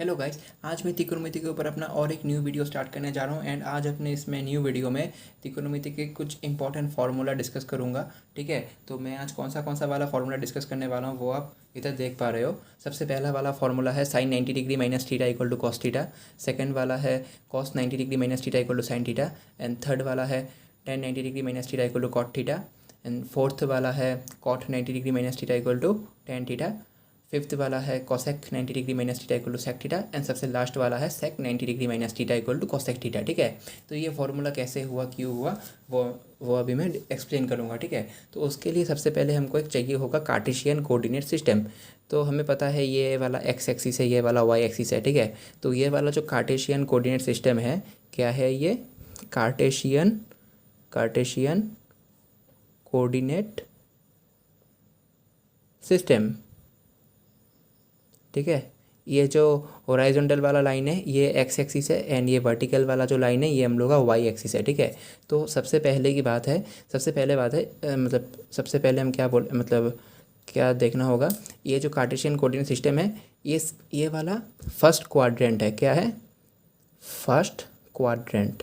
Hello guys, आज मैं त्रिकोणमिति के ऊपर अपना और एक न्यू वीडियो स्टार्ट करने जा रहा हूँ। एंड आज अपने इसमें न्यू वीडियो में त्रिकोणमिति के कुछ इंपॉर्टेंट फार्मूला डिस्कस करूँगा। ठीक है, तो मैं आज कौन सा वाला फार्मूला डिस्कस करने वाला हूँ वो आप इधर देख पा रहे हो। सबसे पहला वाला फार्मूला है sine 90 degree minus theta equal to cos theta. Second वाला है cos 90 degree minus theta equal to sine theta. And third वाला है tan 90 degree minus theta equal to cot theta. And fourth वाला है cot 90 degree minus theta equal to tan theta. Fifth वाला है cosec 90 degree minus theta equal to sec theta. And सबसे last वाला है sec 90 degree minus theta equal to cosec theta. ठीक है, तो ये फॉर्मूला कैसे हुआ, क्यों हुआ, वो अभी मैं एक्सप्लेन करूँगा। ठीक है, तो उसके लिए सबसे पहले हमको एक चाहिए होगा कार्टेशियन कोऑर्डिनेट सिस्टम। तो हमें पता है ये वाला एक्स एक्सिस है, ये वाला वाई एक्सिस है। ठीक है, तो ये वाला जो कार्टेशियन कोऑर्डिनेट सिस्टम है, क्या है ये? Cartesian coordinate system. ठीक है, ये जो हॉरिजॉन्टल वाला लाइन है ये एक्स एक्सिस है, एंड ये वर्टिकल वाला जो लाइन है ये हम लोग का वाई एक्सिस है। ठीक है, तो सबसे पहले बात है सबसे पहले हम क्या देखना होगा, ये जो कार्टेशियन कोऑर्डिनेट सिस्टम है ये वाला फर्स्ट क्वाड्रेंट है। क्या है? First quadrant.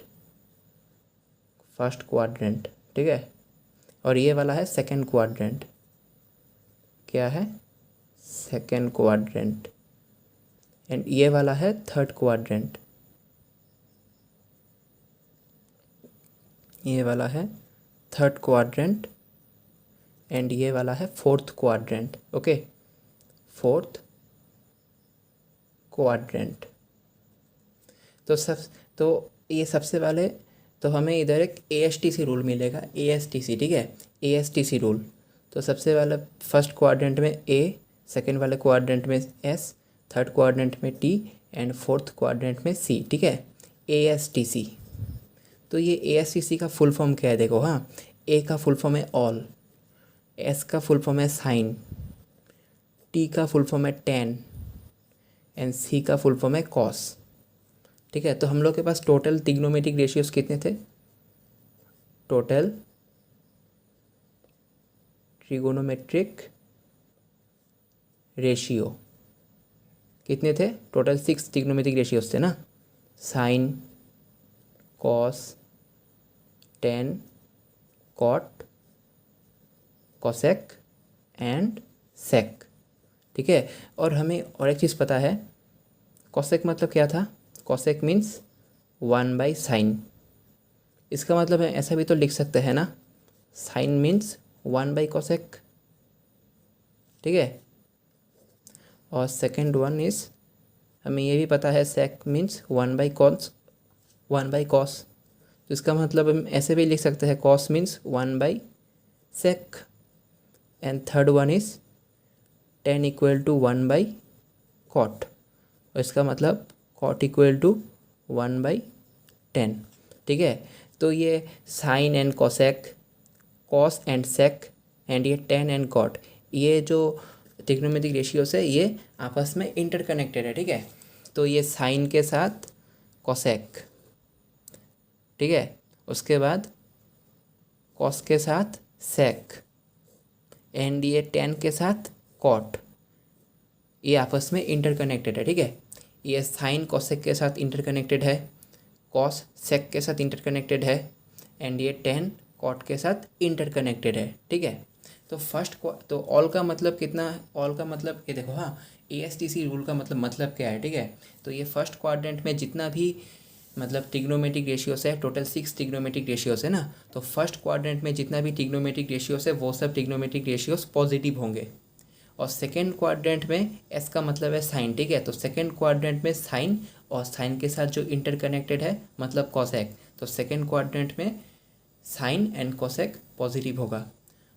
ठीक है, और ये वाला है सेकंड क्वाड्रेंट। क्या है? Second quadrant. एंड ये वाला है थर्ड क्वाड्रेंट। ये वाला है थर्ड क्वाड्रेंट। एंड ये वाला है fourth quadrant. Okay, fourth quadrant. तो ये सबसे वाले, तो हमें इधर एक ASTC रूल मिलेगा, ASTC। ठीक है, ASTC रूल। तो सबसे वाला फर्स्ट क्वाड्रेंट में A, सेकेंड वाले क्वाड्रेंट में S, थर्ड क्वाड्रेंट में T एंड फोर्थ क्वाड्रेंट में C। ठीक है, ASTC। तो ये ASTC का फुल फॉर्म क्या है देखो। हाँ, A का फुल फॉर्म है ऑल, S का फुल फॉर्म है साइन, T का फुल फॉर्म है टेन एंड C का फुल फॉर्म है कॉस। ठीक है, तो हम लोग के पास टोटल ट्रिग्नोमेट्रिक रेशियोज कितने थे? टोटल ट्रिगोनोमेट्रिक रेशियो कितने थे? टोटल 6 ट्रिग्नोमेट्रिक रेशियोज थे ना। Sine, cos, tan, cot, cosec and sec. ठीक है, और हमें और एक चीज़ पता है, कोसेक मतलब क्या था? Cosec means 1/sin। इसका मतलब है ऐसा भी तो लिख सकते हैं ना, साइन मीन्स 1/कोसेक। ठीक है, और सेकेंड वन इज, हमें ये भी पता है सेक मीन्स 1/cos। तो इसका मतलब हम ऐसे भी लिख सकते हैं, cos means 1/sec। And third one is tan equal to 1/cot, और इसका मतलब cot इक्वल टू 1/10। ठीक है, तो ये sine and cosec, cos and sec and ये टेन एंड कॉट, ये जो ट्रिग्नोमेट्रिक रेशियोस है ये आपस में इंटरकनेक्टेड है। ठीक है, तो ये साइन के साथ कोसेक, ठीक है, उसके बाद कॉस के साथ सेक एंड ये टेन के साथ कॉट, ये आपस में इंटरकनेक्टेड है। ठीक है, ये साइन कोसेक के साथ इंटरकनेक्टेड है, कॉस सेक के साथ इंटरकनेक्टेड है एंड ये टेन कॉट के साथ इंटरकनेक्टेड है। ठीक है, तो तो ऑल का मतलब कितना? ऑल का मतलब ये देखो। हाँ, ASTC रूल का मतलब क्या है? ठीक है, तो ये फर्स्ट क्वाड्रेंट में जितना भी ट्रिग्नोमेट्रिक रेशियोस है, टोटल 6 ट्रिग्नोमेट्रिक रेशियोस है ना, तो फर्स्ट क्वाड्रेंट में जितना भी ट्रिग्नोमेट्रिक रेशियोस है वो सब ट्रिग्नोमेट्रिक रेशियोस पॉजिटिव होंगे। और सेकेंड क्वाड्रेंट में S का मतलब है साइन। ठीक है, तो सेकेंड क्वाड्रेंट में साइन और साइन के साथ जो इंटरकनेक्टेड है मतलब कोसेक, तो सेकेंड क्वाड्रेंट में साइन एंड कोसेक पॉजिटिव होगा।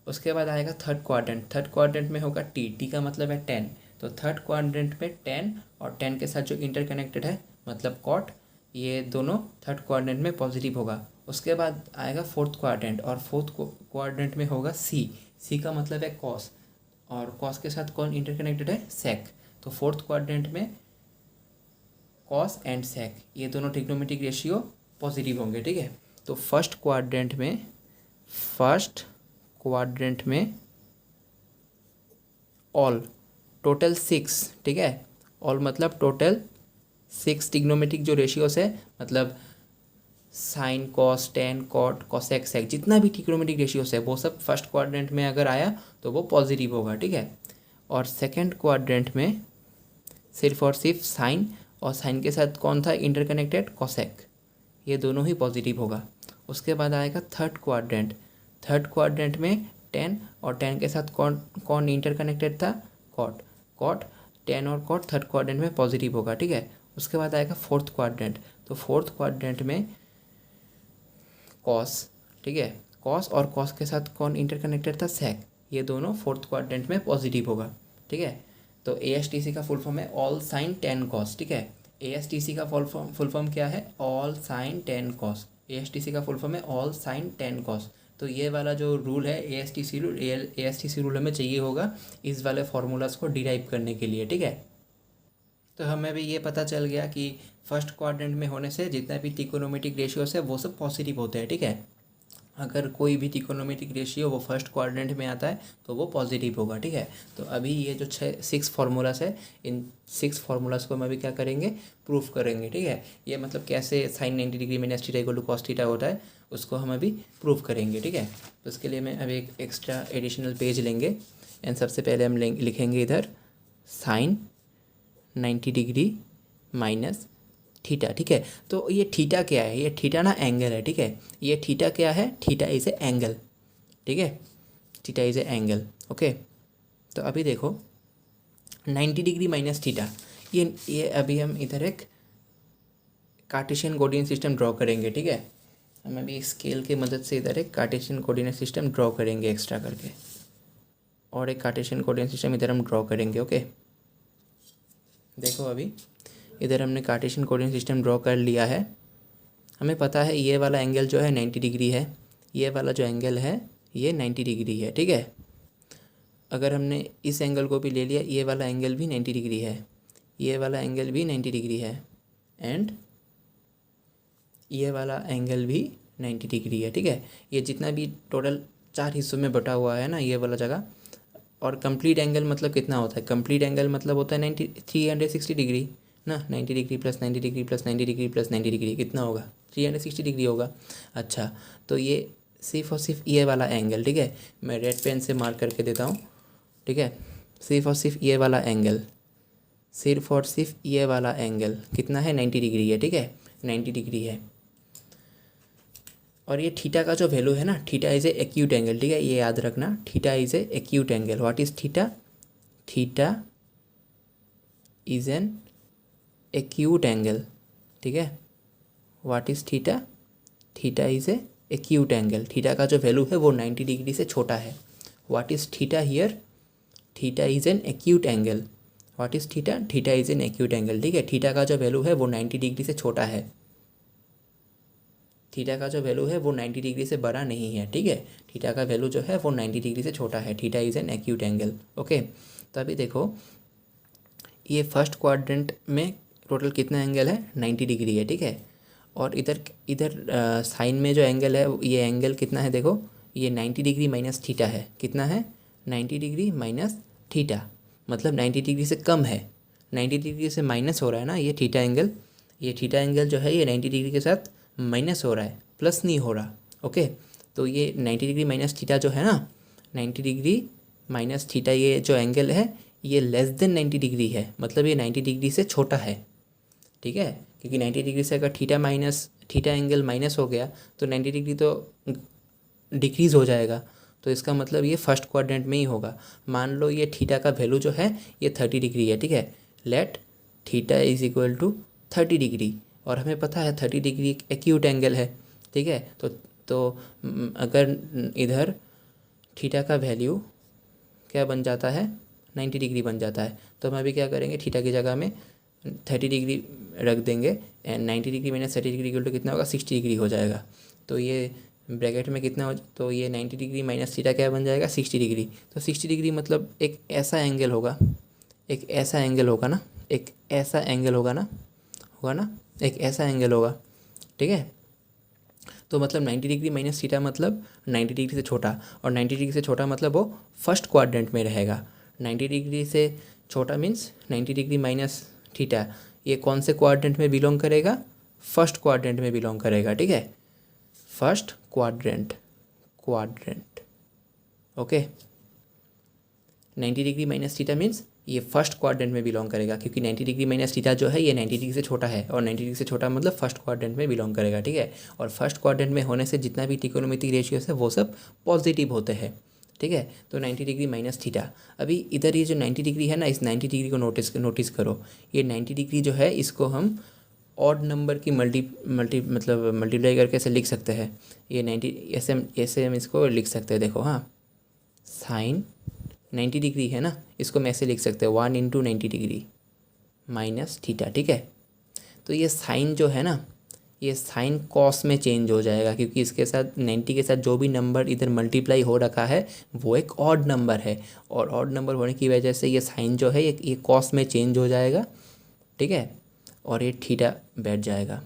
उसके बाद आएगा थर्ड क्वाड्रेंट में होगा टी का मतलब है टेन, तो थर्ड क्वाड्रेंट में टेन और टेन के साथ जो इंटरकनेक्टेड है मतलब कॉट, ये दोनों थर्ड क्वाड्रेंट में पॉजिटिव होगा। उसके बाद आएगा फोर्थ क्वाड्रेंट, और फोर्थ क्वाड्रेंट में होगा सी का मतलब है कॉस, और कॉस के साथ कौन इंटरकनेक्टेड है? सेक, तो फोर्थ क्वाड्रेंट में कॉस एंड सेक ये दोनों ट्रिग्नोमेट्रिक रेशियो पॉजिटिव होंगे। ठीक है, तो फर्स्ट क्वाड्रेंट में ऑल टोटल 6। ठीक है, ऑल मतलब टोटल 6 ट्रिग्नोमेट्रिक जो रेशियोज है, मतलब sine, cos, tan, cot, cosec, sec, जितना भी ट्रिग्नोमेट्रिक रेशियोज है वो सब फर्स्ट क्वाड्रेंट में अगर आया तो वो पॉजिटिव होगा, ठीक है। और सेकंड क्वाड्रेंट में सिर्फ और सिर्फ साइन, और साइन के साथ कौन था इंटरकनेक्टेड, कॉसेक, ये दोनों ही पॉजिटिव होगा। उसके बाद आएगा थर्ड क्वाड्रेंट। थर्ड क्वाड्रेंट में टेन, और टेन के साथ कौन कौन इंटरकनेक्टेड था, कॉट। कॉट, टेन और कॉट थर्ड क्वाड्रेंट में पॉजिटिव होगा, ठीक है। उसके बाद आएगा फोर्थ क्वाड्रेंट। तो फोर्थ क्वाड्रेंट में कॉस, ठीक है, कॉस और कॉस के साथ कौन इंटरकनेक्टेड था, सेक, ये दोनों फोर्थ क्वाड्रेंट में पॉजिटिव होगा, ठीक है। तो ASTC का फुल फॉर्म है ऑल साइन टेन कॉस, ठीक है। ASTC का फुल फॉर्म क्या है, all sine tan cos. ASTC का फुल फॉर्म है ऑल साइन टेन कॉस। तो ये वाला जो रूल है ASTC रूल हमें चाहिए होगा इस वाले फार्मूलाज को डिराइव करने के लिए, ठीक है। तो हमें भी ये पता चल गया कि फर्स्ट क्वाड्रेंट में होने से जितना भी ट्रिग्नोमेट्रिक रेशियोज है वो सब पॉजिटिव होते हैं, ठीक है। अगर कोई भी ट्रिग्नोमेट्रिक रेशियो वो फर्स्ट क्वाड्रेंट में आता है तो वो पॉजिटिव होगा, ठीक है। तो अभी ये जो 6 फार्मूलाज है, इन 6 फार्मूलाज को हम अभी क्या करेंगे, प्रूफ करेंगे, ठीक है। ये मतलब कैसे sine 90 degree minus theta equal to cos theta होता है उसको हम अभी प्रूफ करेंगे, ठीक है। तो उसके लिए मैं अभी एक एक्स्ट्रा एडिशनल पेज लेंगे एंड सबसे पहले हम लिखेंगे इधर साइन 90 डिग्री माइनस थीटा, ठीक है। तो ये थीटा क्या है, ये थीटा ना एंगल है, ठीक है। ये थीटा क्या है, थीटा इज़ ए एंगल, ठीक है, theta is A angle, okay. तो अभी देखो 90 डिग्री माइनस थीटा, ये अभी हम इधर एक कार्टेशियन कोऑर्डिनेट सिस्टम ड्रॉ करेंगे, ठीक है। हम अभी स्केल की मदद से इधर एक कार्टेशियन कोऑर्डिनेट सिस्टम ड्रॉ करेंगे एक्स्ट्रा करके, और एक कार्टेशियन कोऑर्डिनेट सिस्टम इधर हम ड्रॉ करेंगे, ओके। देखो अभी इधर हमने कार्टेशियन कोऑर्डिनेट सिस्टम ड्रॉ कर लिया है। हमें पता है ये वाला एंगल जो है 90 डिग्री है, ये वाला जो एंगल है ये 90 डिग्री है, ठीक है। अगर हमने इस एंगल को भी ले लिया, ये वाला एंगल भी 90 डिग्री है, ये वाला एंगल भी 90 डिग्री है, एंड ये वाला एंगल भी 90 डिग्री है, ठीक है। ये जितना भी टोटल 4 हिस्सों में बटा हुआ है ना ये वाला जगह। और कंप्लीट एंगल मतलब कितना होता है, कंप्लीट एंगल मतलब होता है 360 डिग्री ना, 90 degree plus 90 degree plus 90 degree plus 90 degree कितना होगा, 360 डिग्री होगा। अच्छा, तो ये सिर्फ और सिर्फ ये वाला एंगल, ठीक है, मैं रेड पेन से मार्क करके देता हूँ, ठीक है। सिर्फ और सिर्फ ये वाला एंगल, सिर्फ और सिर्फ ये वाला एंगल कितना है, 90 डिग्री है, ठीक है, 90 डिग्री है। और ये थीटा का जो वैल्यू है ना, theta is a acute angle, ठीक है, ये याद रखना, theta is a acute angle. What is theta, theta is an acute angle, ठीक है। What is theta, theta is a acute angle. Theta का जो वैल्यू है वो 90 डिग्री से छोटा है। What is theta here, theta is an acute angle. What is theta, theta is an acute angle, ठीक है। थीटा का जो वैल्यू है वो 90 डिग्री से छोटा है, थीटा का जो वैल्यू है वो 90 डिग्री से बड़ा नहीं है, ठीक है। थीटा का वैल्यू जो है वो 90 डिग्री से छोटा है, theta is an acute angle, okay. तो अभी देखो ये फर्स्ट क्वाड्रेंट में टोटल कितना एंगल है, 90 डिग्री है, ठीक है। और इधर इधर साइन में जो एंगल है ये एंगल कितना है, देखो ये 90 डिग्री माइनस थीटा है, कितना है, 90 डिग्री माइनस थीटा, मतलब 90 डिग्री से कम है, 90 डिग्री से माइनस हो रहा है ना ये थीटा एंगल। ये थीटा एंगल जो है ये 90 डिग्री के साथ माइनस हो रहा है, प्लस नहीं हो रहा, ओके। तो ये 90 डिग्री माइनस थीटा जो है ना, 90 डिग्री माइनस थीटा ये जो एंगल है ये लेस देन 90 डिग्री है, मतलब ये 90 डिग्री से छोटा है, ठीक है। क्योंकि 90 डिग्री से अगर थीटा एंगल माइनस हो गया तो 90 डिग्री तो डिक्रीज़ हो जाएगा, तो इसका मतलब ये फर्स्ट क्वाड्रेंट में ही होगा। मान लो ये थीटा का वैल्यू जो है ये 30 डिग्री है, ठीक है। Let theta is equal to 30 degree, और हमें पता है 30 डिग्री एक एक्यूट एंगल है, ठीक है। तो अगर इधर थीटा का वैल्यू क्या बन जाता है, 90 डिग्री बन जाता है, तो हम अभी क्या करेंगे, थीटा की जगह में 30 डिग्री रख देंगे and 90 degree minus 30 degree equal to कितना होगा, 60 डिग्री हो जाएगा। तो ये ब्रैकेट में कितना हो, तो ये 90 डिग्री माइनस थीटा क्या बन जाएगा, 60 डिग्री। तो 60 डिग्री मतलब एक ऐसा एंगल होगा, एक ऐसा एंगल होगा ना, एक ऐसा एंगल होगा ना, एक ऐसा एंगल होगा, ठीक है। तो मतलब 90 डिग्री माइनस थीटा मतलब 90 डिग्री से छोटा, और 90 डिग्री से छोटा मतलब वो फर्स्ट क्वाड्रेंट में रहेगा। 90 डिग्री से छोटा मीन्स 90 डिग्री माइनस थीटा, ये कौन से क्वाड्रेंट में बिलोंग करेगा? फर्स्ट क्वाड्रेंट में बिलोंग करेगा, ठीक है, first quadrant, okay. 90 degree minus theta means ये फर्स्ट क्वाड्रेंट में बिलोंग करेगा, क्योंकि 90 डिग्री माइनस थीटा जो है ये 90 डिग्री से छोटा है, और 90 डिग्री से छोटा मतलब फर्स्ट क्वाड्रेंट में बिलोंग करेगा, ठीक है। और फर्स्ट क्वाड्रेंट में होने से जितना भी ट्रिग्नोमेट्रिक रेशियोज है वो सब पॉजिटिव होते हैं, ठीक है। तो 90 डिग्री माइनस थीटा, अभी इधर ये जो 90 डिग्री है ना, इस 90 डिग्री को नोटिस करो। ये 90 डिग्री जो है इसको हम ऑड नंबर की मल्टीप्लाई करके ऐसे लिख सकते हैं। ये 90 ऐसे हम इसको लिख सकते हैं, देखो, हाँ, साइन 90 डिग्री है ना, इसको मैं ऐसे लिख सकते हैं 1 × 90 डिग्री माइनस थीटा, ठीक है। तो ये साइन जो है ना, ये साइन कॉस में चेंज हो जाएगा, क्योंकि इसके साथ 90 के साथ जो भी नंबर इधर मल्टीप्लाई हो रखा है वो एक ऑड नंबर है, और ऑड नंबर होने की वजह से ये साइन जो है ये कॉस में चेंज हो जाएगा, ठीक है, और ये थीटा बैठ जाएगा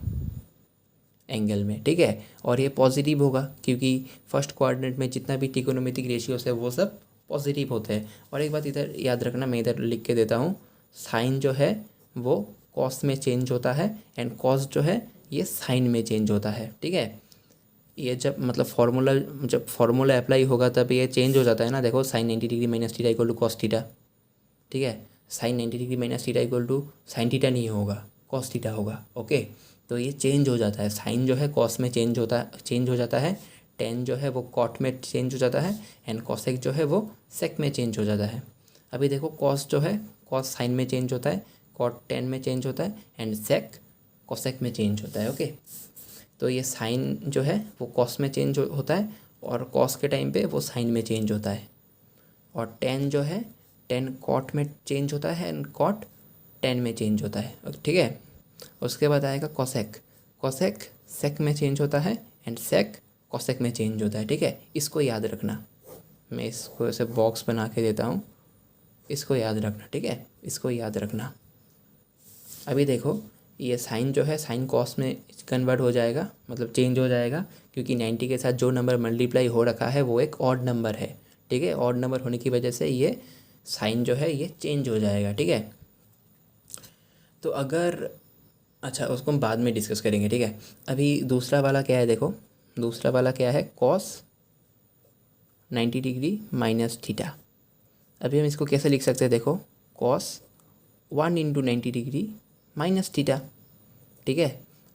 एंगल में, ठीक है। और ये पॉजिटिव होगा, क्योंकि फर्स्ट क्वाड्रेंट में जितना भी ट्रिग्नोमेट्रिक रेशियोज है वो सब पॉजिटिव होते हैं। और एक बात इधर याद रखना, मैं इधर लिख के देता हूँ, साइन जो है वो कॉस में चेंज होता है, एंड कॉस जो है ये साइन में चेंज होता है, ठीक है। ये जब जब फार्मूला अप्लाई होगा तब ये चेंज हो जाता है ना, देखो, sine 90 degree minus theta equal to cos theta, ठीक है। Sine 90 degree minus theta equal to sine theta नहीं होगा, कॉस थीटा होगा, ओके। तो ये चेंज हो जाता है, साइन जो है कॉस में चेंज हो जाता है, टेन जो है वो कॉट में चेंज हो जाता है, एंड कॉसेक जो है वो सेक में चेंज हो जाता है। अभी देखो, कॉस जो है कॉस साइन में चेंज होता है, कॉट टेन में चेंज होता है, एंड सेक कॉसेक में चेंज होता है, ओके। तो ये साइन जो है वो कॉस में चेंज होता है, और कॉस के टाइम पे वो साइन में चेंज होता है, और टेन जो है टेन कॉट में चेंज होता है, एंड कॉट टेन में चेंज होता है, ठीक है। उसके बाद आएगा कॉसेक, कॉसेक सेक में चेंज होता है, एंड सेक कॉसेक में चेंज होता है, ठीक है। इसको याद रखना, मैं इसको ऐसे बॉक्स बना के देता हूँ, इसको याद रखना, ठीक है, इसको याद रखना। अभी देखो, ये साइन जो है साइन कॉस में कन्वर्ट हो जाएगा, मतलब चेंज हो जाएगा, क्योंकि 90 के साथ जो नंबर मल्टीप्लाई हो रखा है वो एक ऑड नंबर है, ठीक है। ऑड नंबर होने की वजह से ये साइन जो है ये चेंज हो जाएगा, ठीक है। तो अगर, अच्छा, उसको हम बाद में डिस्कस करेंगे, ठीक है। अभी दूसरा वाला क्या है, देखो, दूसरा वाला क्या है, कॉस 90 डिग्री माइनस थीटा। अभी हम इसको कैसे लिख सकते हैं, देखो, कॉस 1 × 90 डिग्री माइनस थीटा, ठीक है।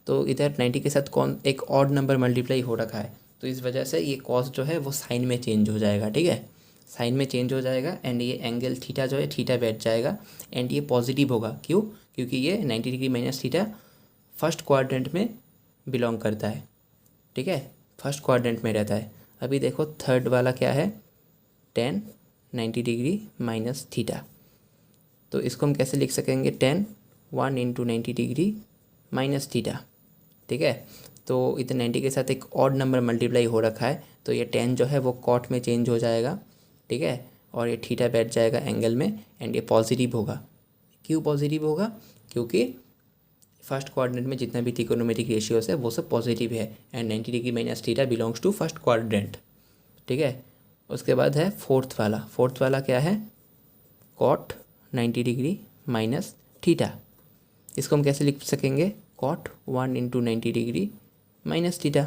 तो इधर 90 के साथ कौन एक ऑड नंबर मल्टीप्लाई हो रखा है, तो इस वजह से ये कॉस जो है वो साइन में चेंज हो जाएगा, ठीक है, साइन में चेंज हो जाएगा, एंड ये एंगल थीटा जो है थीटा बैठ जाएगा, एंड ये पॉजिटिव होगा, क्यों? क्योंकि ये 90 degree minus theta first quadrant में बिलोंग करता है, ठीक है, फर्स्ट क्वाड्रेंट में रहता है। अभी देखो, थर्ड वाला क्या है, टेन 90 डिग्री माइनस थीटा, तो इसको हम कैसे लिख सकेंगे, 1 × 90 डिग्री माइनस थीटा, ठीक है। तो इधर 90 के साथ एक ऑड नंबर मल्टीप्लाई हो रखा है, तो ये 10 जो है वो कॉट में चेंज हो जाएगा, ठीक है, और ये थीटा बैठ जाएगा एंगल में, एंड ये पॉजिटिव होगा। क्यों पॉजिटिव होगा? क्योंकि फर्स्ट क्वाड्रेंट में जितना भी ट्रिग्नोमेट्रिक रेशियोज है वो सब पॉजिटिव है, and 90 degree minus theta belongs to first quadrant, ठीक है। उसके बाद है फोर्थ वाला क्या है, कॉट 90 डिग्री माइनस थीटा। इसको हम कैसे लिख सकेंगे, कॉट 1 × 90 डिग्री माइनस थीटा,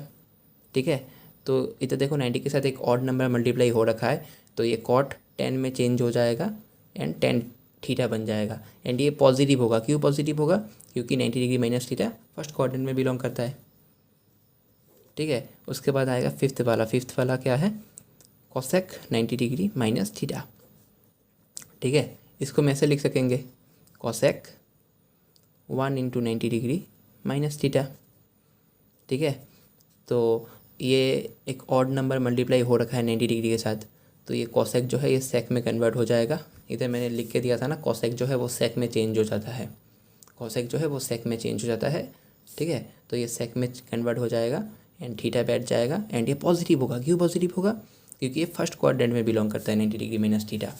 ठीक है। तो इधर देखो, 90 के साथ एक ऑड नंबर मल्टीप्लाई हो रखा है, तो ये कॉट 10 में चेंज हो जाएगा, एंड 10 थीटा बन जाएगा, एंड ये पॉजिटिव होगा। क्यों पॉजिटिव होगा? क्योंकि 90 degree minus theta first quadrant में बिलोंग करता है, ठीक है। उसके बाद आएगा फिफ्थ वाला क्या है, कॉसेक 90 डिग्री माइनस थीटा, ठीक है। इसको हम ऐसे लिख सकेंगे, कॉसेक 1 × 90 डिग्री माइनस थीटा, ठीक है। तो ये एक ऑड नंबर मल्टीप्लाई हो रखा है 90 डिग्री के साथ, तो ये कॉसेक जो है ये सेक में कन्वर्ट हो जाएगा। इधर मैंने लिख के दिया था ना, कॉसेक जो है वो सेक में चेंज हो जाता है, कॉसेक जो है वो सेक में चेंज हो जाता है, ठीक है। तो ये सेक में कन्वर्ट हो जाएगा, एंड थीटा बैठ जाएगा, एंड ये पॉजिटिव होगा। क्यों पॉजिटिव होगा? क्योंकि ये फर्स्ट क्वाड्रेंट में बिलोंग करता है 90 डिग्री माइनस थीटा,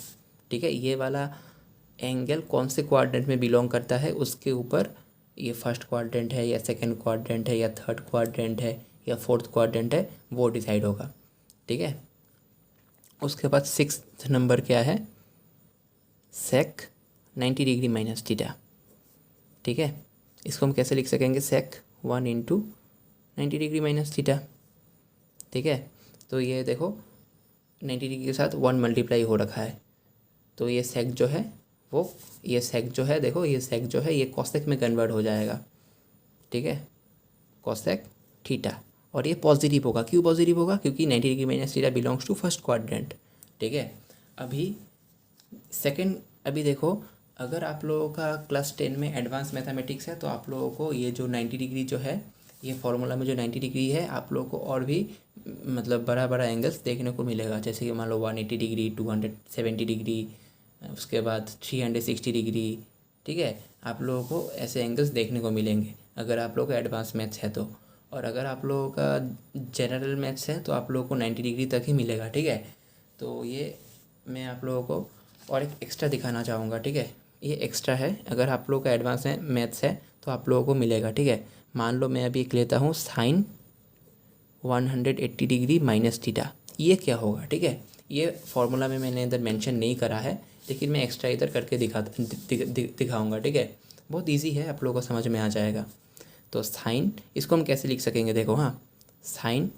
ठीक है। ये वाला एंगल कौन से क्वाड्रेंट में बिलोंग करता है उसके ऊपर, ये फर्स्ट क्वाड्रेंट है या सेकंड क्वाड्रेंट है या थर्ड क्वाड्रेंट है या फोर्थ क्वाड्रेंट है, वो डिसाइड होगा, ठीक है। उसके बाद सिक्स्थ नंबर क्या है, सेक 90 डिग्री माइनस थीटा, ठीक है। इसको हम कैसे लिख सकेंगे, सेक 1 इंटू 90 डिग्री माइनस थीटा। ठीक है, तो ये देखो 90 डिग्री के साथ 1 मल्टीप्लाई हो रखा है, तो ये सेक जो है वो, ये सेक जो है देखो, ये सेक जो है ये कॉसेक में कन्वर्ट हो जाएगा। ठीक है, कॉसेक थीटा, और ये पॉजिटिव होगा। क्यों पॉजिटिव होगा, क्योंकि 90 degree minus theta belongs to first quadrant. ठीक है, अभी सेकंड, अभी देखो अगर आप लोगों का क्लास 10 में एडवांस मैथमेटिक्स है तो आप लोगों को ये जो 90 डिग्री जो है, ये फॉर्मूला में जो 90 डिग्री है, आप लोगों को और भी मतलब बड़ा बड़ा एंगल्स देखने को मिलेगा। जैसे कि मान लो 180 डिग्री, 270 डिग्री, उसके बाद 360 डिग्री। ठीक है, आप लोगों को ऐसे एंगल्स देखने को मिलेंगे अगर आप लोगों का एडवांस मैथ्स है तो। और अगर आप लोगों का जनरल मैथ्स है तो आप लोगों को 90 डिग्री तक ही मिलेगा। ठीक है, तो ये मैं आप लोगों को और एक एक्स्ट्रा दिखाना चाहूँगा। ठीक है, ये एक्स्ट्रा है, अगर आप लोगों का एडवांस है मैथ्स है तो आप लोगों को मिलेगा। ठीक है, मान लो मैं अभी एक लेता हूँ साइन 180 डिग्री माइनस थीटा, ये क्या होगा। ठीक है, ये फॉर्मूला में मैंने इधर मेंशन नहीं करा है, लेकिन मैं एक्स्ट्रा इधर करके दिखाऊंगा। ठीक है, बहुत इजी है, आप लोगों को समझ में आ जाएगा। तो साइन, इसको हम कैसे लिख सकेंगे, देखो हाँ, साइन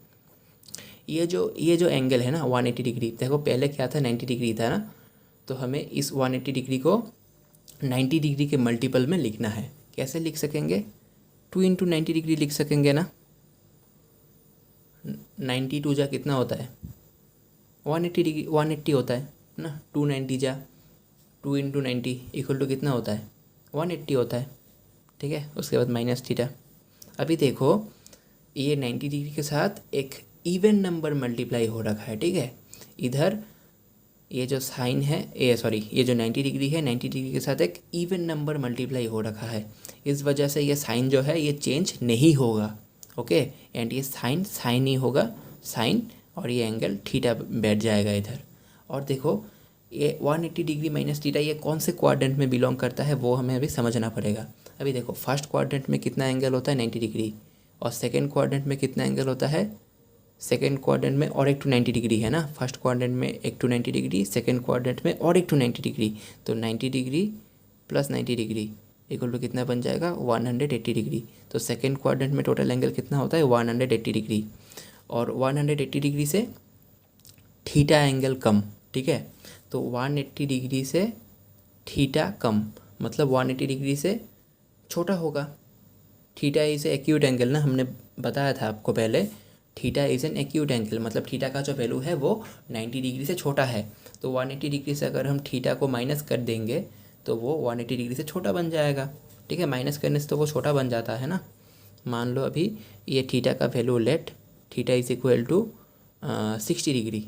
ये जो एंगल है ना 180 डिग्री, देखो पहले क्या था 90 डिग्री था ना, तो हमें इस 180 डिग्री को 90 डिग्री के मल्टीपल में लिखना है। कैसे लिख सकेंगे, 2 इंटू 90 डिग्री लिख सकेंगे ना। 92 जा कितना होता है, 180 डिग्री, 180 होता है ना। 290 जा 2 इंटू 90 इक्वल टू कितना होता है, 180 होता है। ठीक है, उसके बाद माइनस थीटा। अभी देखो ये 90 डिग्री के साथ एक इवन नंबर मल्टीप्लाई हो रखा है। ठीक है, इधर ये जो साइन है, ये जो 90 डिग्री है, 90 डिग्री के साथ एक इवन नंबर मल्टीप्लाई हो रखा है। इस वजह से ये साइन जो है ये चेंज नहीं होगा। ओके, एंड ये साइन ही होगा, साइन, और ये एंगल थीटा बैठ जाएगा इधर। और देखो ये 180 डिग्री माइनस थीटा ये कौन से क्वाड्रेंट में बिलोंग करता है वो हमें अभी समझना पड़ेगा। अभी देखो फर्स्ट क्वाड्रेंट में कितना एंगल होता है, 90 डिग्री, और सेकेंड क्वाड्रेंट में कितना एंगल होता है, सेकेंड क्वाड्रेंट में और एक टू 90 डिग्री है ना। फर्स्ट क्वाड्रेंट में एक टू 90 डिग्री, सेकेंड क्वाड्रेंट में और एक टू 90 डिग्री, तो 90 degree plus 90 degree equal to कितना बन जाएगा, 180 डिग्री। तो सेकेंड क्वाड्रेंट में टोटल एंगल कितना होता है, 180 डिग्री, और 180 डिग्री से थीटा एंगल कम। ठीक है, तो 180 डिग्री से थीटा कम मतलब 180 डिग्री से छोटा होगा। थीटा इज एक्यूट एंगल ना, हमने बताया था आपको पहले, theta is an acute angle, मतलब थीटा का जो वैल्यू है वो 90 डिग्री से छोटा है। तो 180 डिग्री से अगर हम थीटा को माइनस कर देंगे तो वो 180 डिग्री से छोटा बन जाएगा। ठीक है, माइनस करने से तो वो छोटा बन जाता है ना। मान लो अभी ये थीटा का value let theta is equal to 60 degree.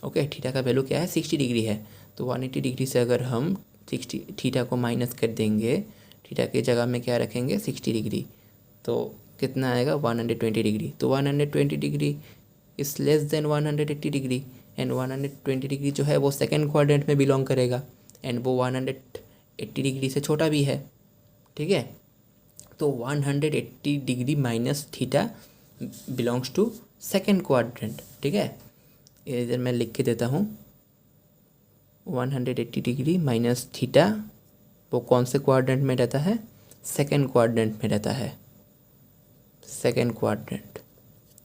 Okay, theta का वैल्यू क्या है, 60 डिग्री है। तो 180 डिग्री से अगर हम 60 थीटा को माइनस कर देंगे, थीटा की जगह में क्या रखेंगे, 60 डिग्री, तो कितना आएगा, 120 डिग्री। तो 120 degree is less than 180 degree, and 120 degree जो है वो सेकेंड क्वाड्रेंट में बिलोंग करेगा, एंड वो 180 डिग्री से छोटा भी है। ठीक है, तो 180 degree minus theta belongs to second quadrant. ठीक है, इधर मैं लिख के देता हूँ, 180 डिग्री माइनस थीटा वो कौन से क्वाड्रेंट में रहता है, सेकेंड क्वाड्रेंट में रहता है, सेकेंड क्वाड्रेंट।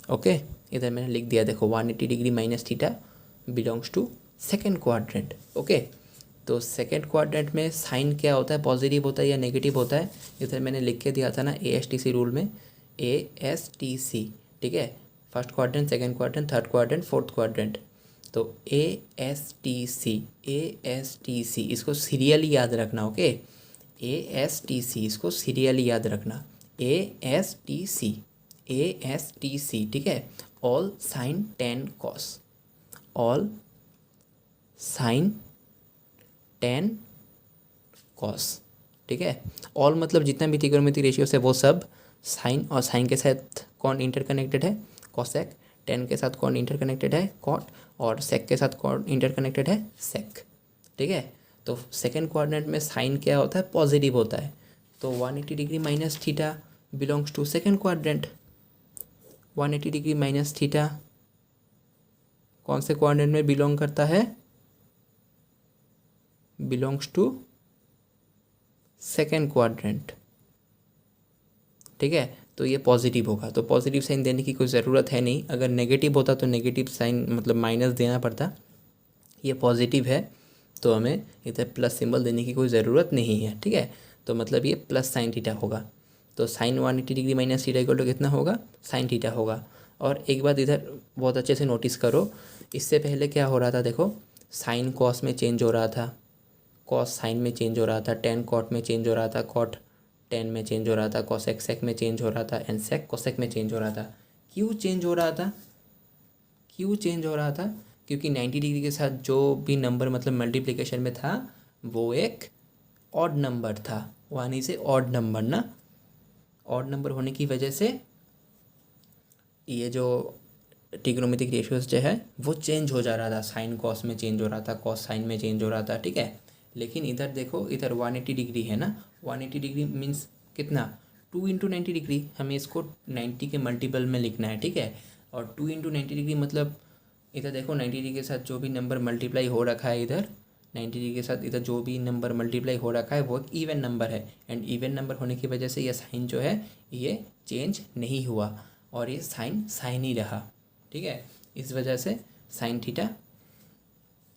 ओके, इधर मैंने लिख दिया, देखो 180 degree minus theta belongs to second quadrant. Okay, तो सेकेंड क्वाड्रेंट में साइन क्या होता है, पॉजिटिव होता है या नेगेटिव होता है, इधर मैंने लिख के दिया था ना ASTC रूल में, ASTC। ठीक है, first quadrant, second quadrant, third quadrant, fourth quadrant. तो ASTC इसको सीरियली याद रखना। ओके, ASTC इसको सीरियली याद रखना, ASTC। ठीक है, all sine tan cos, all sine tan cos. ठीक है, ऑल मतलब जितना भी त्रिकोणमिति रेशियोस है वो सब, साइन, और साइन के साथ कौन इंटरकनेक्टेड है, कॉसेक, टेन के साथ कौन इंटरकनेक्टेड है, कॉट, और सेक के साथ कौन इंटरकनेक्टेड है, सेक। ठीक है, तो सेकेंड क्वाड्रेंट में साइन क्या होता है, पॉजिटिव होता है। तो 180 degree minus theta belongs to second quadrant. 180 degree minus theta कौन से क्वाड्रेंट में बिलोंग करता है, बिलोंग्स टू सेकेंड क्वाड्रेंट। ठीक है, तो ये पॉजिटिव होगा, तो पॉजिटिव साइन देने की कोई ज़रूरत है नहीं। अगर नेगेटिव होता तो नेगेटिव साइन मतलब माइनस देना पड़ता, ये पॉजिटिव है तो हमें इधर प्लस सिंबल देने की कोई ज़रूरत नहीं है। ठीक है, तो मतलब ये प्लस साइन थीटा होगा, तो sine 180 degree minus theta equal to कितना होगा, साइन थीटा होगा। और एक बात इधर बहुत अच्छे से नोटिस करो, इससे पहले क्या हो रहा था, देखो साइन कॉस में चेंज हो रहा था, कॉस साइन में चेंज हो रहा था, टेन कॉट में चेंज हो रहा था, कॉट टेन में चेंज हो रहा था, कॉसेक सेक में चेंज हो रहा था, एंड सेक कोसेक में चेंज हो रहा था। क्यों चेंज हो रहा था, क्यों चेंज हो रहा था, क्योंकि 90 डिग्री के साथ जो भी नंबर मतलब मल्टीप्लिकेशन में था वो एक ऑड नंबर था, one is a odd number ना, ऑड नंबर होने की वजह से ये जो ट्रिग्नोमेट्रिक रेशियोज जो है वो चेंज हो जा रहा था, साइन कॉस में चेंज हो रहा था, कॉस साइन में चेंज हो रहा था। ठीक है, लेकिन इधर देखो, इधर 180 डिग्री है ना, 180 डिग्री मीन्स कितना, 2 इंटू 90 डिग्री, हमें इसको 90 के मल्टीपल में लिखना है। ठीक है, और 2 इंटू 90 डिग्री मतलब इधर देखो 90 डिग्री के साथ जो भी नंबर मल्टीप्लाई हो रखा है, इधर 90 डिग्री के साथ इधर जो भी नंबर मल्टीप्लाई हो रखा है वो एक इवन नंबर है, एंड इवन नंबर होने की वजह से ये साइन जो है ये चेंज नहीं हुआ और ये साइन साइन ही रहा। ठीक है, इस वजह से साइन थीटा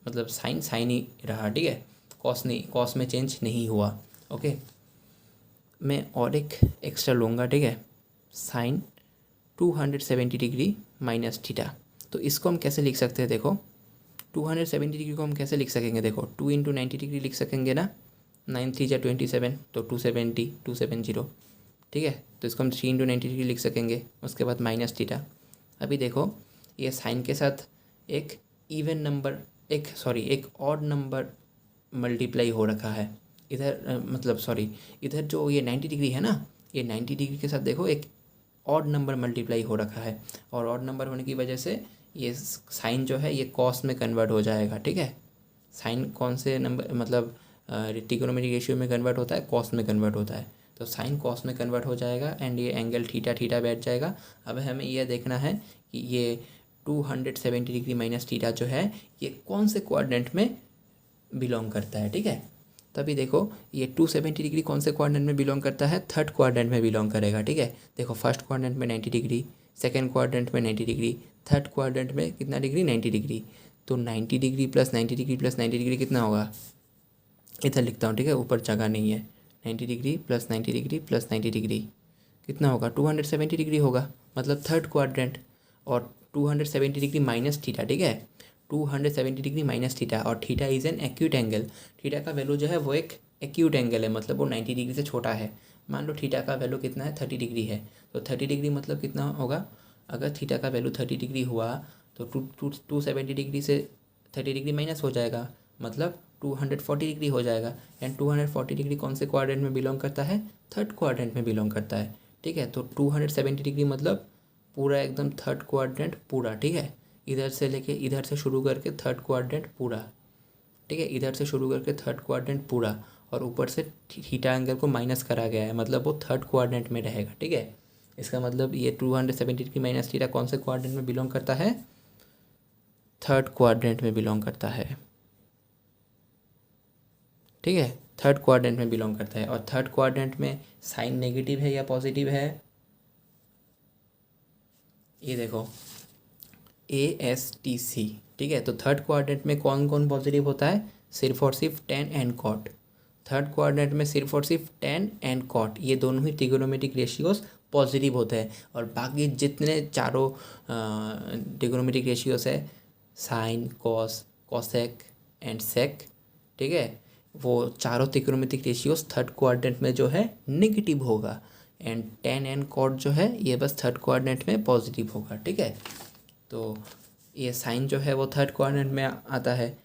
मतलब साइन साइन ही रहा। ठीक है, कॉस नहीं, कॉस में चेंज नहीं हुआ। ओके, मैं और एक एक्स्ट्रा लूँगा। ठीक है, साइन 270 डिग्री माइनस थीटा, तो इसको हम कैसे लिख सकते हैं, देखो 270 डिग्री को हम कैसे लिख सकेंगे, देखो 2 इंटू 90 डिग्री लिख सकेंगे ना, 9 3 जा 27, तो 270। ठीक है, तो इसको हम 3 इंटू 90 डिग्री लिख सकेंगे, उसके बाद माइनस थीटा। अभी देखो ये साइन के साथ एक इवन नंबर, एक ऑड नंबर मल्टीप्लाई हो रखा है इधर, मतलब सॉरी, इधर जो ये 90 डिग्री है ना, ये 90 डिग्री के साथ देखो एक ऑड नंबर मल्टीप्लाई हो रखा है, और ऑड नंबर होने की वजह से ये साइन जो है ये कॉस में कन्वर्ट हो जाएगा। ठीक है, साइन कौन से नंबर मतलब ट्रिग्नोमेट्रिक रेशियो में कन्वर्ट होता है, कॉस में कन्वर्ट होता है, तो साइन कॉस में कन्वर्ट हो जाएगा एंड ये एंगल थीटा थीटा बैठ जाएगा। अब हमें यह देखना है कि ये 270 डिग्री माइनस थीटा जो है ये कौन से क्वाड्रेंट में बिलोंग करता है। ठीक है, तभी देखो ये 270 डिग्री कौन से क्वाड्रेंट में बिलोंग करता है, थर्ड क्वाड्रेंट में बिलोंग करेगा। ठीक है, देखो फर्स्ट क्वाड्रेंट में 90 डिग्री, सेकेंड क्वाड्रेंट में 90 डिग्री, थर्ड क्वाड्रेंट में कितना डिग्री, 90 डिग्री, तो 90 degree plus 90 degree plus 90 degree कितना होगा, इधर लिखता हूँ। ठीक है, ऊपर जगह नहीं है, 90 degree plus 90 degree plus 90 degree कितना होगा, 270 डिग्री होगा, मतलब थर्ड क्वाड्रेंट, और 270 डिग्री माइनस थीटा। ठीक है, 270 डिग्री माइनस थीटा, और theta is an acute angle, theta का वैल्यू जो है वो एक एक्यूट एंगल है, मतलब वो 90 डिग्री से छोटा है। मान लो थीटा का वैल्यू कितना है, 30 डिग्री है, तो 30 डिग्री मतलब कितना होगा, अगर थीटा का वैल्यू 30 डिग्री हुआ तो 270 डिग्री से 30 डिग्री माइनस हो जाएगा, मतलब 240 डिग्री हो जाएगा, एंड 240 डिग्री कौन से क्वाड्रेंट में बिलोंग करता है, थर्ड क्वाड्रेंट में बिलोंग करता है। ठीक है, तो 270 डिग्री मतलब पूरा एकदम थर्ड क्वाड्रेंट पूरा। ठीक है, इधर से लेके इधर से शुरू करके थर्ड क्वाड्रेंट पूरा। ठीक है, इधर से शुरू करके थर्ड क्वाड्रेंट पूरा, और ऊपर से थीटा एंगल को माइनस करा गया है, मतलब वो थर्ड क्वाड्रेंट में रहेगा। ठीक है, इसका मतलब ये 270 डिग्री माइनस थीटा कौन से क्वाड्रेंट में बिलोंग करता है, थर्ड क्वाड्रेंट में बिलोंग करता है। ठीक है, थर्ड क्वाड्रेंट में बिलोंग करता है, और थर्ड क्वाड्रेंट में साइन नेगेटिव है या पॉजिटिव है, ये देखो ASTC। ठीक है, तो थर्ड क्वाड्रेंट में कौन कौन पॉजिटिव होता है, सिर्फ और सिर्फ tan and cot. Third quadrant में सिर्फ और सिर्फ टेन एंड कॉट, ये दोनों ही ट्रिग्नोमेट्रिक रेशियोज पॉजिटिव होते हैं, और बाकी जितने चारों ट्रिग्नोमेट्रिक रेशियोज है, sine cos cosec and sec, ठीक है, वो चारों ट्रिग्नोमेट्रिक रेशियोज थर्ड क्वाड्रेंट में जो है नेगेटिव होगा, एंड टेन एंड कॉट जो है ये बस थर्ड क्वाड्रेंट में पॉजिटिव होगा। ठीक है, तो ये साइन जो है वो थर्ड क्वाड्रेंट में आता है।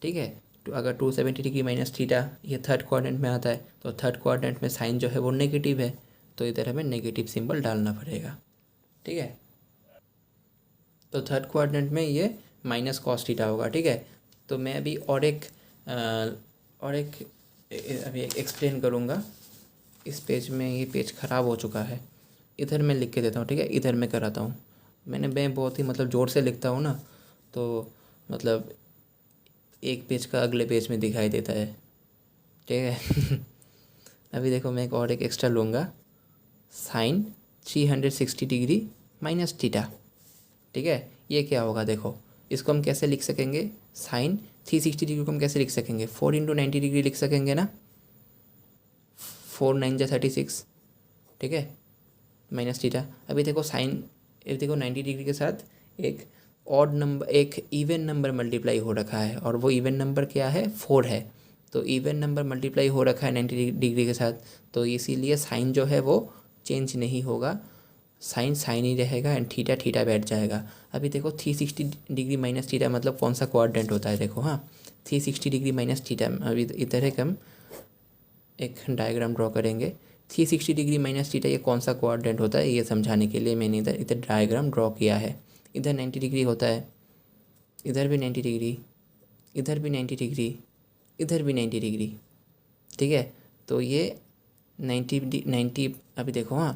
ठीक है, तो अगर 270 डिग्री माइनस थीटा ये थर्ड क्वाड्रेंट में आता है, तो थर्ड क्वाड्रेंट में साइन जो है वो नेगेटिव है, तो इधर हमें नेगेटिव सिंबल डालना पड़ेगा। ठीक है, तो थर्ड क्वाड्रेंट में ये माइनस कॉस थीटा होगा। ठीक है, तो मैं अभी और एक अभी एक्सप्लेन करूँगा। इस पेज में ये पेज ख़राब हो चुका है, इधर मैं लिख के देता हूँ। ठीक है, इधर मैं कराता हूँ, मैं बहुत ही मतलब ज़ोर से लिखता हूँ ना, तो मतलब एक पेज का अगले पेज में दिखाई देता है। ठीक है अभी देखो मैं एक और एक एक्स्ट्रा लूँगा, साइन 360 डिग्री माइनस थीटा। ठीक है, ये क्या होगा देखो, इसको हम कैसे लिख सकेंगे, साइन 360 डिग्री को हम कैसे लिख सकेंगे, 4 इंटू 90 डिग्री लिख सकेंगे ना, 4 9 जा 36। ठीक है, माइनस थीटा। अभी देखो साइन, देखो 90 डिग्री के साथ एक ऑड नंबर, एक इवन नंबर मल्टीप्लाई हो रखा है, और वो इवन नंबर क्या है, 4 है। तो इवन नंबर मल्टीप्लाई हो रखा है 90 डिग्री के साथ, तो इसीलिए साइन जो है वो चेंज नहीं होगा, साइन साइन ही रहेगा एंड थीटा थीटा बैठ जाएगा। अभी देखो 360 डिग्री माइनस थीटा मतलब कौन सा क्वाड्रेंट होता है, देखो हाँ 360 डिग्री माइनस थीटा। अभी इधर है, हम एक डायग्राम ड्रॉ करेंगे। 360 डिग्री माइनस थीटा ये कौन सा क्वाड्रेंट होता है, ये समझाने के लिए मैंने इधर इधर डायग्राम ड्रॉ किया है। इधर 90 डिग्री होता है, इधर भी 90 डिग्री, इधर भी 90 डिग्री, इधर भी 90 डिग्री। ठीक है, तो ये 90 अभी देखो हाँ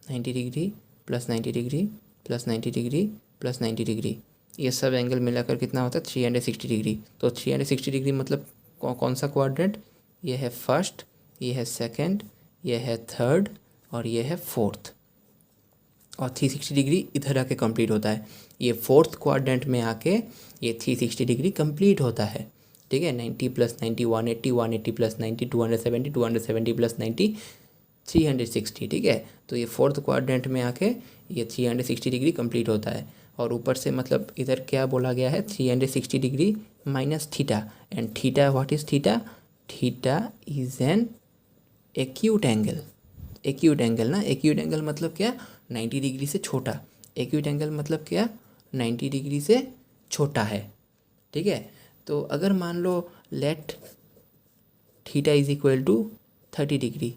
90 degree plus 90 degree plus 90 degree plus 90 degree, ये सब एंगल मिलाकर कितना होता है 360 डिग्री। तो 360 डिग्री मतलब कौन सा क्वाड्रेंट, ये है फर्स्ट, ये है सेकंड, ये है थर्ड और ये है फोर्थ। और 360 डिग्री इधर आके कंप्लीट होता है, ये फोर्थ क्वाड्रेंट में आके ये 360 डिग्री कंप्लीट होता है। ठीक है, 90 प्लस 90 180, 180 प्लस 90 270, 270 प्लस 90 360। ठीक है, तो ये फोर्थ क्वाड्रेंट में आके ये 360 डिग्री कंप्लीट होता है। और ऊपर से मतलब इधर क्या बोला गया है, 360 degree minus theta, and theta what is theta, theta is an acute angle. Acute angle ना, एक्यूट एंगल मतलब क्या, 90 डिग्री से छोटा। एक्यूट एंगल मतलब क्या, 90 डिग्री से छोटा है। ठीक है, तो अगर मान लो let theta is equal to 30 degree.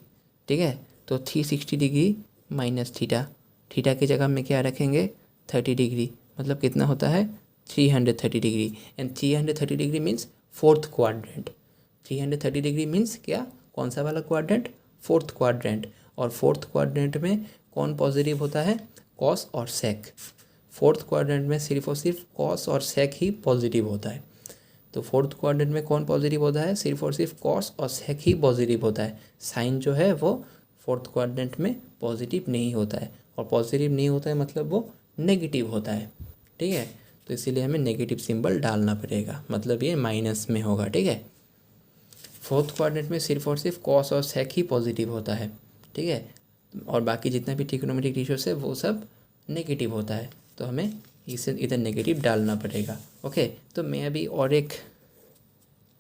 ठीक है, तो 360 डिग्री माइनस थीटा, थीटा की जगह में क्या रखेंगे 30 डिग्री, मतलब कितना होता है 330 degree. And 330 degree means fourth quadrant. 330 degree means क्या, कौन सा वाला क्वाड्रेंट, फोर्थ क्वाड्रेंट। और फोर्थ क्वाड्रेंट में कौन पॉजिटिव होता है, कॉस और सेक। फोर्थ क्वाड्रेंट में सिर्फ और सिर्फ कॉस और सेक ही पॉजिटिव होता है। तो फोर्थ क्वाड्रेंट में कौन पॉजिटिव होता है, सिर्फ और सिर्फ कॉस और सेक ही पॉजिटिव होता है। साइन जो है वो फोर्थ क्वाड्रेंट में पॉजिटिव नहीं होता है, और पॉजिटिव नहीं होता है मतलब वो नेगेटिव होता है। ठीक है, तो इसीलिए हमें नेगेटिव सिंबल डालना पड़ेगा, मतलब ये माइनस में होगा। ठीक है, फोर्थ क्वाड्रेंट में सिर्फ और सिर्फ कॉस और सेक ही पॉजिटिव होता है। ठीक है, और बाकी जितना भी ट्रिग्नोमेट्रिक रेशियोस है वो सब नेगेटिव होता है, तो हमें इसे इधर नेगेटिव डालना पड़ेगा। ओके, तो मैं अभी और एक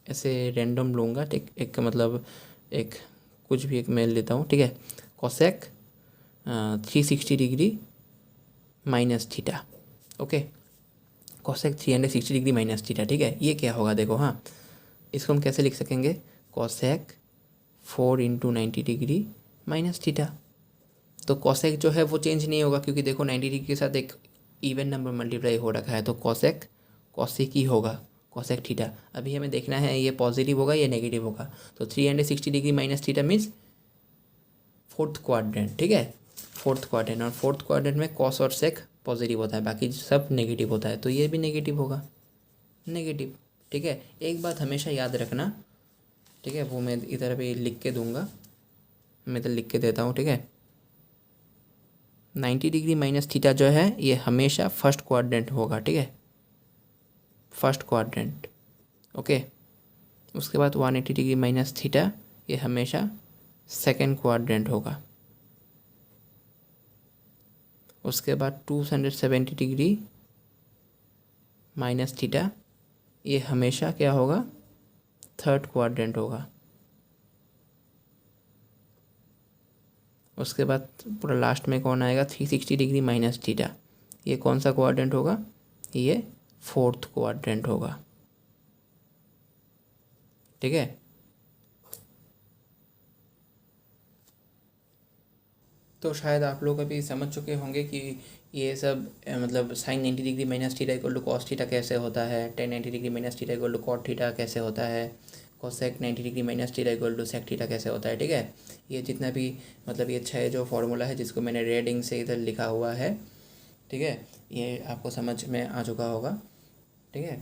ऐसे रैंडम लूँगा, ठीक, एक मतलब एक कुछ भी एक मैं लेता हूँ। ठीक है, cosec 360 degree minus theta. Okay, cosec 360 degree minus theta. ठीक है, ये क्या होगा देखो हाँ, इसको हम कैसे लिख सकेंगे, cosec 4 into 90 degree minus theta. तो कोसेक जो है वो चेंज नहीं होगा, क्योंकि देखो 90 डिग्री के साथ एक इवन नंबर मल्टीप्लाई हो रखा है, तो कोसेक कोसेक ही होगा, कोसेक थीटा। अभी हमें देखना है ये पॉजिटिव होगा या नेगेटिव होगा। तो 360 degree minus theta means fourth quadrant. ठीक है, फोर्थ क्वाड्रेंट, और फोर्थ क्वाड्रेंट में कॉस और सेक पॉजिटिव होता है, बाकी सब नेगेटिव होता है, तो ये भी नेगेटिव होगा, नेगेटिव। ठीक है, एक बात हमेशा याद रखना, ठीक है, वो मैं इधर भी लिख के दूंगा, मैं इधर लिख के देता हूँ। ठीक है, 90 डिग्री माइनस थीटा जो है ये हमेशा फर्स्ट क्वाड्रेंट होगा। ठीक है, फर्स्ट क्वाड्रेंट। ओके, उसके बाद 180 डिग्री माइनस थीटा ये हमेशा सेकेंड क्वाड्रेंट होगा। उसके बाद 270 डिग्री माइनस थीटा ये हमेशा क्या होगा, थर्ड क्वाड्रेंट होगा। उसके बाद पूरा लास्ट में कौन आएगा, 360 डिग्री माइनस थीटा, ये कौन सा क्वाड्रेंट होगा, ये फोर्थ क्वाड्रेंट होगा। ठीक है, तो शायद आप लोग अभी समझ चुके होंगे कि ये सब मतलब sine 90 degree minus theta equal to cos theta कैसे होता है, tan 90 degree minus theta equal to cot theta कैसे होता है, cosec 90 degree minus theta equal to sec theta कैसे होता है। ठीक है, ये जितना भी मतलब ये 6 जो फॉर्मूला है जिसको मैंने रेडिंग से इधर लिखा हुआ है, ठीक है, ये आपको समझ में आ चुका होगा। ठीक है,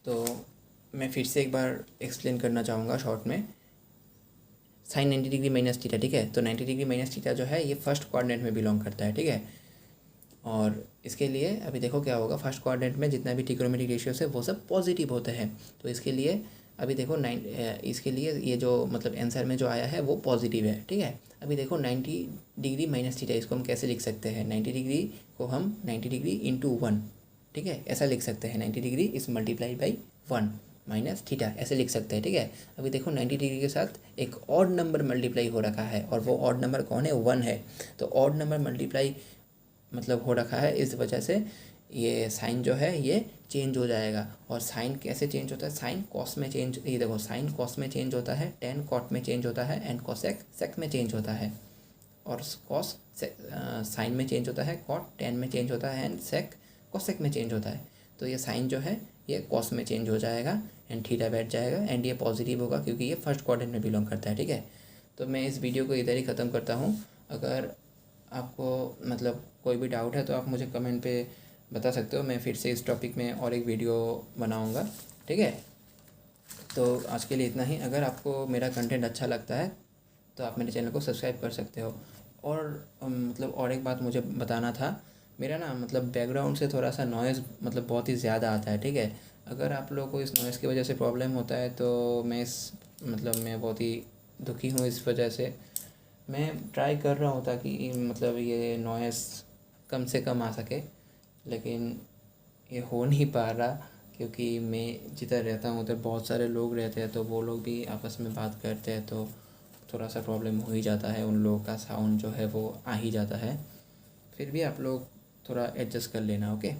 तो मैं फिर से एक बार एक्सप्लेन करना चाहूँगा शॉर्ट में। साइन 90 डिग्री माइनस थीटा, ठीक है। तो 90 डिग्री माइनस थीटा जो है ये फर्स्ट क्वाड्रेंट में बिलोंग करता है, ठीक है। और इसके लिए अभी देखो क्या होगा, फर्स्ट क्वाड्रेंट में जितना भी ट्रिग्नोमेट्रिक रेशियोस है वो सब पॉजिटिव होते हैं। तो इसके लिए अभी देखो इसके लिए ये जो मतलब आंसर में जो आया है वो पॉजिटिव है, ठीक है। अभी देखो 90 डिग्री माइनस थीटा, इसको हम कैसे लिख सकते हैं, 90 डिग्री को हम 90 डिग्री इंटू 1, ठीक है, ऐसा लिख सकते हैं। 90 डिग्री इस मल्टीप्लाई बाई 1 माइनस थीटा, ऐसे लिख सकते हैं, ठीक है। अभी देखो 90 डिग्री के साथ एक ऑड नंबर मल्टीप्लाई हो रखा है, और वो ऑड नंबर कौन है, 1 है। तो ऑड नंबर मल्टीप्लाई मतलब हो रखा है, इस वजह से ये साइन जो है ये चेंज हो जाएगा। और साइन कैसे चेंज होता है, साइन कॉस में चेंज, ये देखो साइन कॉस में चेंज होता है, टेन कॉट में चेंज होता है, एंड कोसेक सेक में चेंज होता है। और कॉस साइन में चेंज होता है, कॉट टेन में चेंज होता है, एंड सेक कोसेक में चेंज होता है। तो ये साइन जो है ये कॉस में चेंज हो जाएगा, एंड थीटा बैठ जाएगा, एंड ये पॉजिटिव होगा क्योंकि ये फर्स्ट क्वाड्रेंट में बिलोंग करता है, ठीक है। तो मैं इस वीडियो को इधर ही ख़त्म करता हूँ। अगर आपको मतलब कोई भी डाउट है तो आप मुझे कमेंट पे बता सकते हो, मैं फिर से इस टॉपिक में और एक वीडियो बनाऊंगा, ठीक है। तो आज के लिए इतना ही। अगर आपको मेरा कंटेंट अच्छा लगता है तो आप मेरे चैनल को सब्सक्राइब कर सकते हो। और मतलब और एक बात मुझे बताना था, मेरा ना मतलब बैकग्राउंड से थोड़ा सा नॉइज़ मतलब बहुत ही ज़्यादा आता है, ठीक है। अगर आप लोगों को इस नॉइज़ की वजह से प्रॉब्लम होता है तो मैं बहुत ही दुखी हूँ इस वजह से। मैं ट्राई कर रहा हूँ ताकि मतलब ये नॉइज़ कम से कम आ सके, लेकिन ये हो नहीं पा रहा क्योंकि मैं जिधर रहता हूँ उधर बहुत सारे लोग रहते हैं, तो वो लोग भी आपस में बात करते हैं, तो थोड़ा सा प्रॉब्लम हो ही जाता है, उन लोगों का साउंड जो है वो आ ही जाता है। फिर भी आप लोग थोड़ा एडजस्ट कर लेना, ओके।